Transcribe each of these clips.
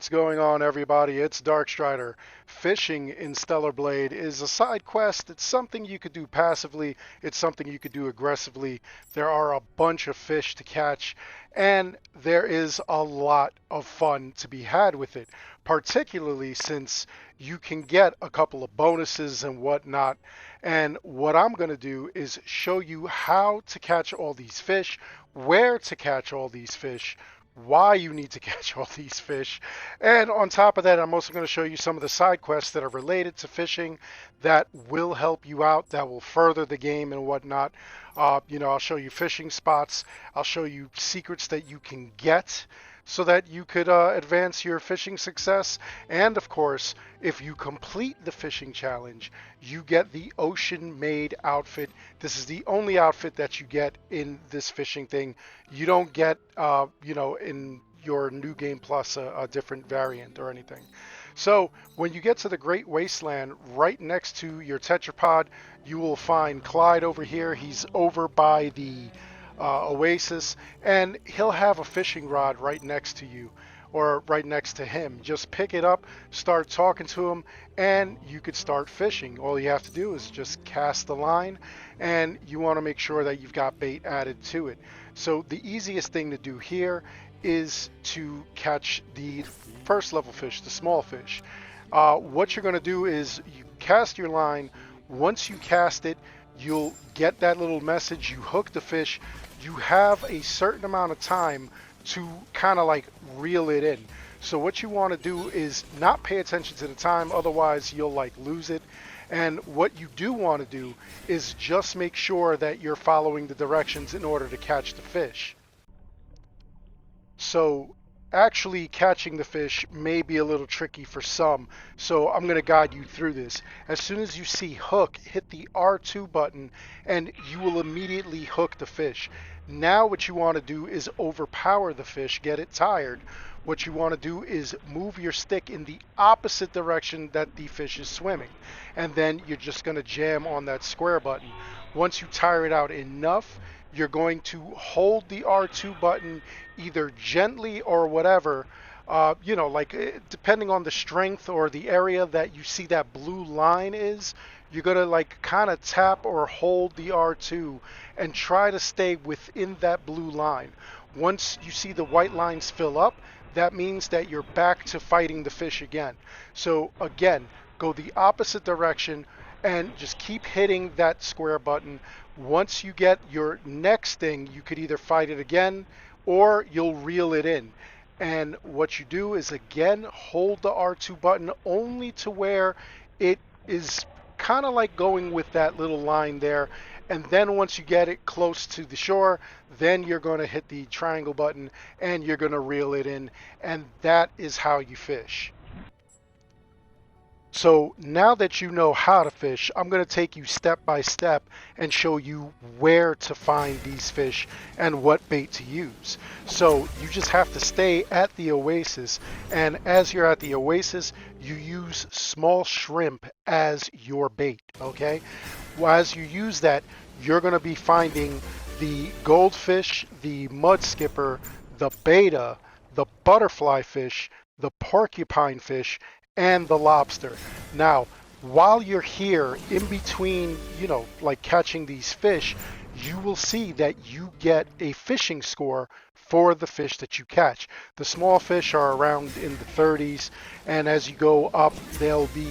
What's going on, everybody? It's Darkstrider. Fishing in Stellar Blade is a side quest. It's something you could do passively. It's something you could do aggressively. There are a bunch of fish to catch, and there is a lot of fun to be had with it, particularly since you can get a couple of bonuses and whatnot. And what I'm going to do is show you how to catch all these fish, where to catch all these fish, why you need to catch all these fish. And on top of that, I'm also going to show you some of the side quests that are related to fishing that will help you out, that will further the game and whatnot. I'll show you fishing spots. I'll show you secrets that you can get so that you could advance your fishing success. And of course, if you complete the fishing challenge, you get the ocean made outfit. This is the only outfit that you get in this fishing thing. You don't get, in your New Game Plus a different variant or anything. So when you get to the Great Wasteland, right next to your tetrapod, you will find Clyde over here. He's over by the oasis, and he'll have a fishing rod right next to you or right next to him. Just pick it up, start talking to him, and you could start fishing. All you have to do is just cast the line, and you want to make sure that you've got bait added to it. So the easiest thing to do here is to catch the first level fish, the small fish. What you're going to do is you cast your line. Once you cast it, you'll get that little message. You hook the fish. You have a certain amount of time to kind of like reel it in. So what you want to do is not pay attention to the time, otherwise you'll like lose it. And what you do want to do is just make sure that you're following the directions in order to catch the fish. So actually catching the fish may be a little tricky for some, so I'm going to guide you through this. As soon as you see hook, hit the R2 button and you will immediately hook the fish. Now what you want to do is overpower the fish, get it tired. What you want to do is move your stick in the opposite direction that the fish is swimming, and then you're just going to jam on that square button. Once you tire it out enough, you're going to hold the R2 button either gently or whatever, depending on the strength or the area that you see that blue line is, you're going to like kind of tap or hold the R2 and try to stay within that blue line. Once you see the white lines fill up, that means that you're back to fighting the fish again. So again, go the opposite direction and just keep hitting that square button. Once you get your next thing, you could either fight it again or you'll reel it in. And what you do is again hold the R2 button only to where it is kind of like going with that little line there. And then once you get it close to the shore, then you're going to hit the triangle button and you're going to reel it in. And that is how you fish. So now that you know how to fish, I'm going to take you step by step and show you where to find these fish and what bait to use. So you just have to stay at the oasis, and as you're at the oasis, you use small shrimp as your bait, okay? Well, as you use that, you're going to be finding the goldfish, the mud skipper, the betta, the butterfly fish, the porcupine fish, and the lobster. Now, while you're here in between, like catching these fish, you will see that you get a fishing score for the fish that you catch. The small fish are around in the 30s, and as you go up, they'll be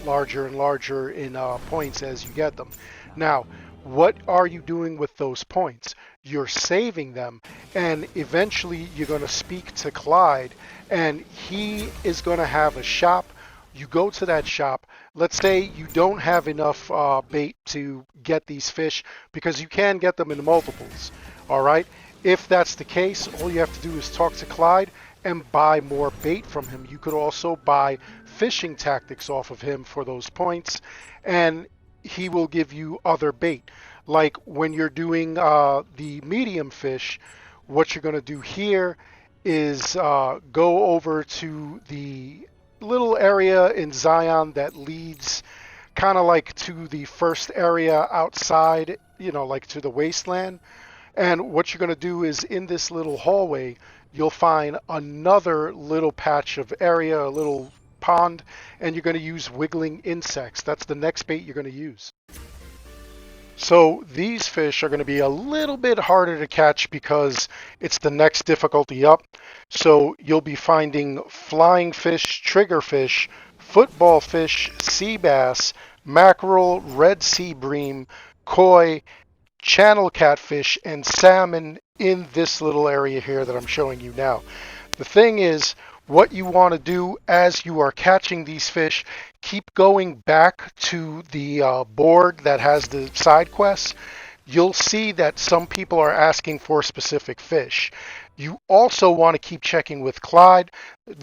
larger and larger in points as you get them. Now, what are you doing with those points? You're saving them, and eventually you're going to speak to Clyde, and he is going to have a shop. You go to that shop. Let's say you don't have enough bait to get these fish, because you can get them in multiples. All right. If that's the case, all you have to do is talk to Clyde and buy more bait from him. You could also buy fishing tactics off of him for those points, and he will give you other bait. Like when you're doing the medium fish, what you're going to do here is go over to the little area in Zion that leads kind of like to the first area outside, like to the wasteland. And what you're going to do is in this little hallway, you'll find another little patch of area, a little pond, and you're going to use wiggling insects. That's the next bait you're going to use. So these fish are going to be a little bit harder to catch because it's the next difficulty up. So you'll be finding flying fish, triggerfish, football fish, sea bass, mackerel, red sea bream, koi, channel catfish, and salmon in this little area here that I'm showing you now. The thing is, what you want to do as you are catching these fish, keep going back to the board that has the side quests. You'll see that some people are asking for specific fish. You also want to keep checking with Clyde,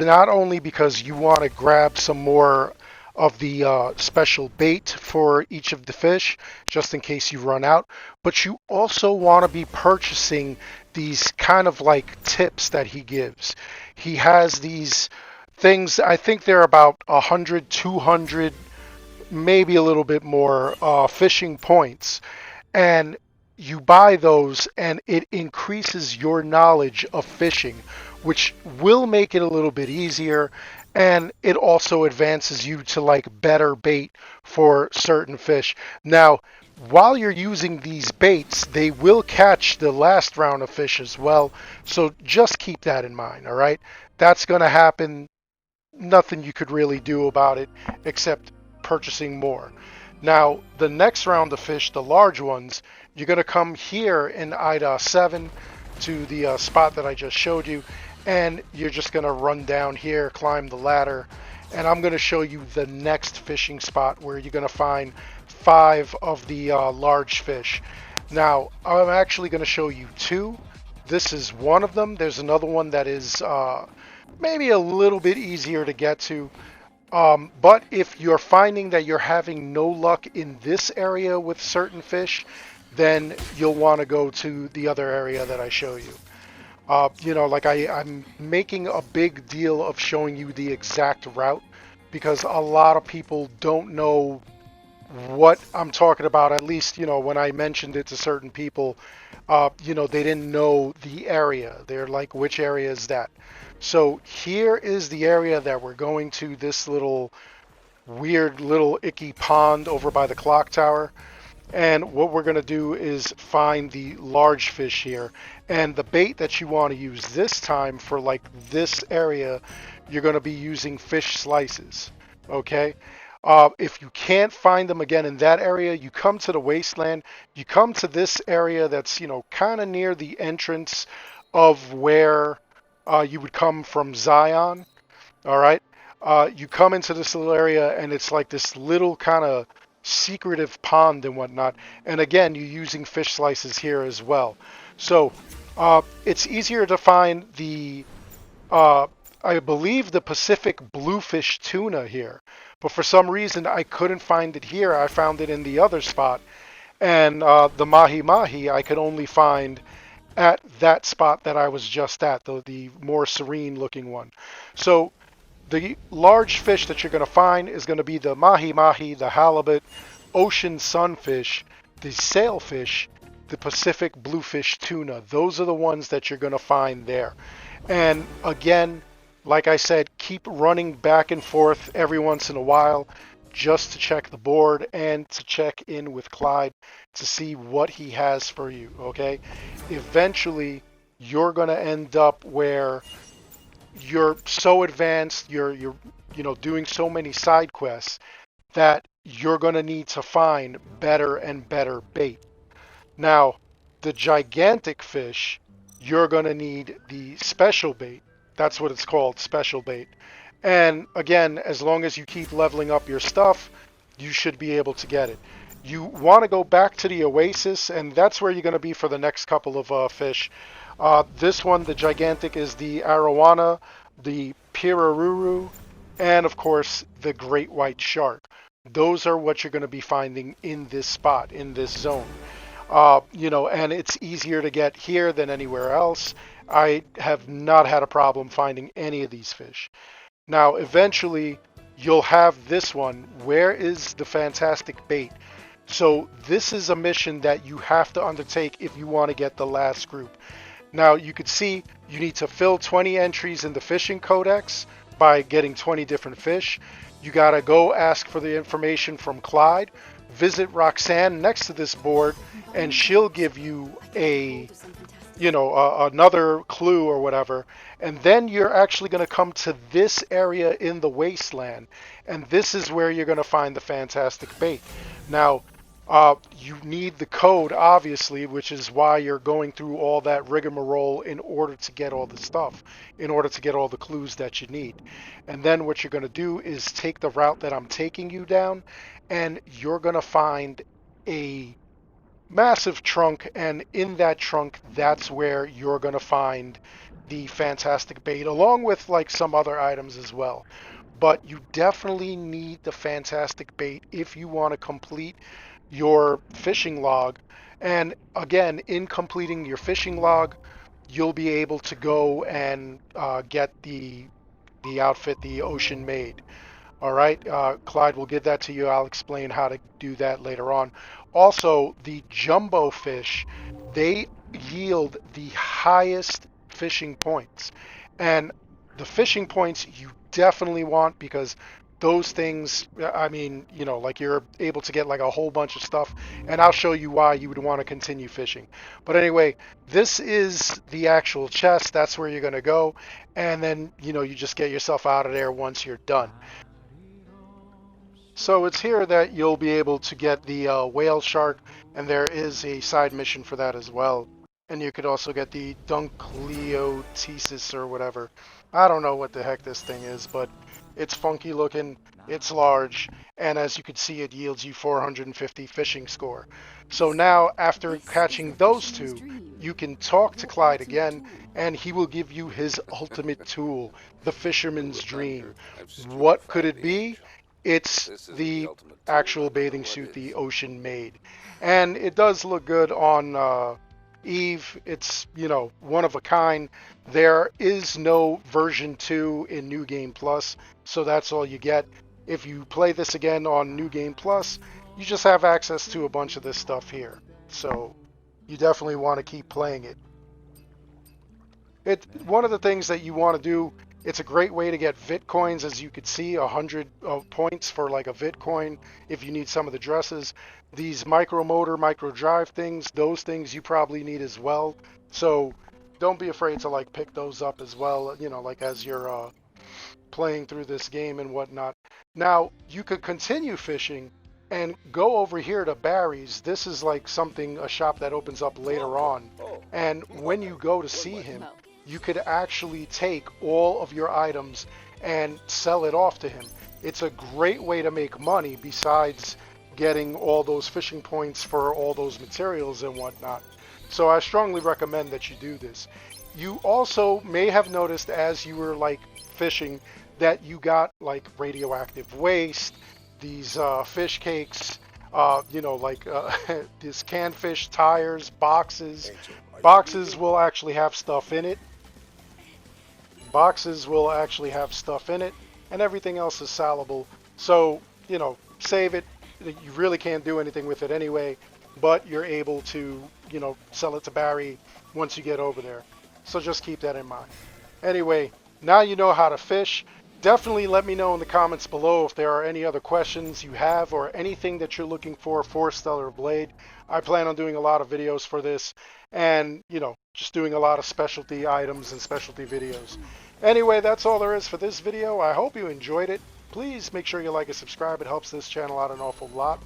not only because you want to grab some more of the special bait for each of the fish, just in case you run out, but you also want to be purchasing these kind of like tips that he gives. He has these things, I think they're about 100, 200, maybe a little bit more fishing points. And you buy those and it increases your knowledge of fishing, which will make it a little bit easier. And it also advances you to like better bait for certain fish. Now, while you're using these baits, they will catch the last round of fish as well. So just keep that in mind, all right? That's going to happen. Nothing you could really do about it except purchasing more. Now, the next round of fish, the large ones, you're going to come here in IDA 7 to the spot that I just showed you, and you're just going to run down here, climb the ladder, and I'm going to show you the next fishing spot where you're going to find 5 of the large fish. Now, I'm actually going to show you 2. This is one of them. There's another one that is maybe a little bit easier to get to. But if you're finding that you're having no luck in this area with certain fish, then you'll want to go to the other area that I show you. Like I'm making a big deal of showing you the exact route because a lot of people don't know what I'm talking about. At least, when I mentioned it to certain people, they didn't know the area. They're like, which area is that? So here is the area that we're going to, this little weird little icky pond over by the clock tower. And what we're going to do is find the large fish here. And the bait that you want to use this time for like this area, you're going to be using fish slices. Okay? If you can't find them again in that area, you come to the wasteland. You come to this area that's, kind of near the entrance of where you would come from Zion. All right. You come into this little area and it's like this little kind of secretive pond and whatnot. And again, you're using fish slices here as well. So it's easier to find the, I believe, the Pacific bluefish tuna here. But for some reason, I couldn't find it here. I found it in the other spot. And the mahi mahi, I could only find at that spot that I was just at, the more serene looking one. So the large fish that you're going to find is going to be the mahi mahi, the halibut, ocean sunfish, the sailfish, the Pacific bluefish tuna. Those are the ones that you're going to find there. And again, like I said, keep running back and forth every once in a while just to check the board and to check in with Clyde to see what he has for you, okay? Eventually, you're going to end up where you're so advanced, you're doing so many side quests that you're going to need to find better and better bait. Now, the gigantic fish, you're going to need the special bait. That's what it's called, special bait. And again, as long as you keep leveling up your stuff, you should be able to get it. You want to go back to the oasis, and that's where you're going to be for the next couple of fish. This one, the gigantic, is the arowana, the piraruru, and of course the great white shark. Those are what you're going to be finding in this spot, in this zone. And it's easier to get here than anywhere else. I have not had a problem finding any of these fish. Now, eventually, you'll have this one. Where is the fantastic bait? So this is a mission that you have to undertake if you want to get the last group. Now you could see you need to fill 20 entries in the fishing codex by getting 20 different fish. You gotta go ask for the information from Clyde, visit Roxanne next to this board, and she'll give you a another clue or whatever, and then you're actually going to come to this area in the wasteland, and this is where you're going to find the fantastic bait. Now, you need the code, obviously, which is why you're going through all that rigmarole in order to get all the stuff, in order to get all the clues that you need. And then what you're going to do is take the route that I'm taking you down, and you're going to find a massive trunk, and in that trunk, that's where you're going to find the fantastic bait, along with like some other items as well. But you definitely need the fantastic bait if you want to complete your fishing log. And again, in completing your fishing log, you'll be able to go and get the outfit the ocean made. All right, Clyde will give that to you. I'll explain how to do that later on. Also, the jumbo fish, they yield the highest fishing points. And the fishing points you definitely want, because those things, I mean, like you're able to get like a whole bunch of stuff. And I'll show you why you would want to continue fishing. But anyway, this is the actual chest. That's where you're going to go. And then, you just get yourself out of there once you're done. So it's here that you'll be able to get the whale shark, and there is a side mission for that as well. And you could also get the Dunkleotesis or whatever. I don't know what the heck this thing is, but it's funky looking, it's large, and as you can see, it yields you 450 fishing score. So now, after catching those two, you can talk to Clyde again, and he will give you his ultimate tool, the fisherman's dream. What could it be? It's the actual bathing suit the ocean made. And it does look good on Eve. It's, one of a kind. There is no version 2 in New Game Plus, so that's all you get. If you play this again on New Game Plus, you just have access to a bunch of this stuff here. So you definitely want to keep playing it. One of the things that you want to do, it's a great way to get Vitcoins, as you could see, 100 points for like a Vitcoin if you need some of the dresses. These micro motor, micro drive things, those things you probably need as well. So don't be afraid to like pick those up as well, like as you're playing through this game and whatnot. Now, you could continue fishing and go over here to Barry's. This is like a shop that opens up later on. And when you go to see him, you could actually take all of your items and sell it off to him. It's a great way to make money besides getting all those fishing points for all those materials and whatnot. So I strongly recommend that you do this. You also may have noticed as you were like fishing that you got like radioactive waste, these fish cakes, this canned fish tires, boxes. Boxes will actually have stuff in it. Boxes will actually have stuff in it, and everything else is salable. So, save it. You really can't do anything with it anyway, but you're able to, sell it to Barry once you get over there. So just keep that in mind. Anyway, now you know how to fish. Definitely let me know in the comments below if there are any other questions you have or anything that you're looking for Stellar Blade. I plan on doing a lot of videos for this and, just doing a lot of specialty items and specialty videos. Anyway, that's all there is for this video. I hope you enjoyed it. Please make sure you like and subscribe. It helps this channel out an awful lot.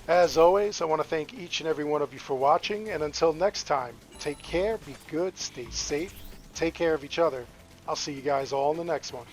As always, I want to thank each and every one of you for watching. And until next time, take care, be good, stay safe, take care of each other. I'll see you guys all in the next one.